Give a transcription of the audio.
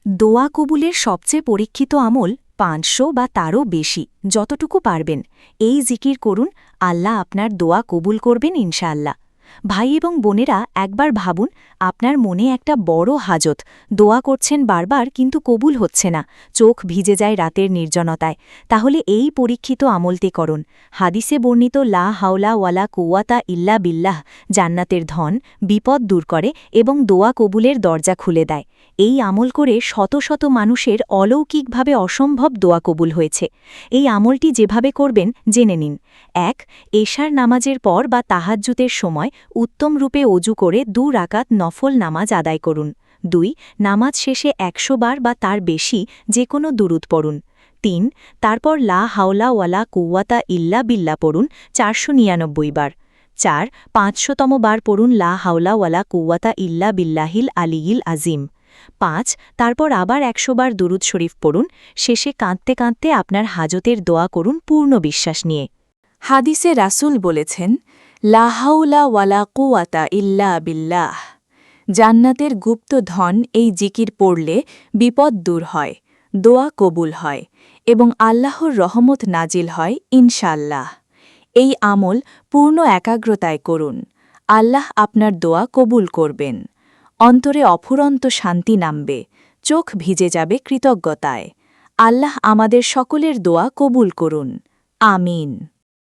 দোয়া কবুলের সবচেয়ে পরীক্ষিত আমল ৫০০ বা তারও বেশি, যতটুকু পারবেন। এই জিকির করুন, আল্লাহ আপনার দোয়া কবুল করবেন ইনশাআল্লাহ। ভাই এবং বোনেরা, একবার ভাবুন, আপনার মনে একটা বড় হাজত, দোয়া করছেন বারবার কিন্তু কবুল হচ্ছে না, চোখ ভিজে যায় রাতের নির্জনতায়। তাহলে এই পরীক্ষিত আমলটি করুন। হাদিসে বর্ণিত লা হাওলা ওয়ালা কুওয়াতা ইল্লা বিল্লাহ জান্নাতের ধন, বিপদ দূর করে এবং দোয়া কবুলের দরজা খুলে দেয়। এই আমল করে শত শত মানুষের অলৌকিকভাবে অসম্ভব দোয়া কবুল হয়েছে। এই আমলটি যেভাবে করবেন জেনে নিন। ১. এশার নামাজের পর বা তাহাজ্জুদের সময় উত্তম রূপে অজু করে ২ রাকাত নফল নামাজ আদায় করুন। ২. নামাজ শেষে ১০০ বার বা তার বেশি যে কোনো দুরূদ পড়ুন। ৩. তারপর লা হাওলা ওয়ালা কুওয়াতা ইল্লা বিল্লাহ পড়ুন ৪৯৯ বার। ৪. ৫০০তম বার পড়ুন লা হাওলা ওয়ালা কুওয়াতা ইল্লা বিল্লাহিল আলিয়িল আজিম। ৫. তারপর আবার ১০০ বার দুরূদ শরীফ পড়ুন। শেষে কাঁদতে কাঁদতে আপনার হাজতের দোয়া করুন পূর্ণ বিশ্বাস নিয়ে। হাদিসে রাসূল বলেছেন, লা হাওলা ওয়ালা কুওয়াতা ইল্লা বিল্লাহ। জান্নাতের গুপ্ত ধন এই জিকির পড়লে বিপদ দূর হয়, দোয়া কবুল হয় এবং আল্লাহর রহমত নাজিল হয় ইনশাআল্লাহ। এই আমল পূর্ণ একাগ্রতায় করুন, আল্লাহ আপনার দোয়া কবুল করবেন। অন্তরে অফুরন্ত শান্তি নামবে, চোখ ভিজে যাবে কৃতজ্ঞতায়। আল্লাহ আমাদের সকলের দোয়া কবুল করুন। আমিন।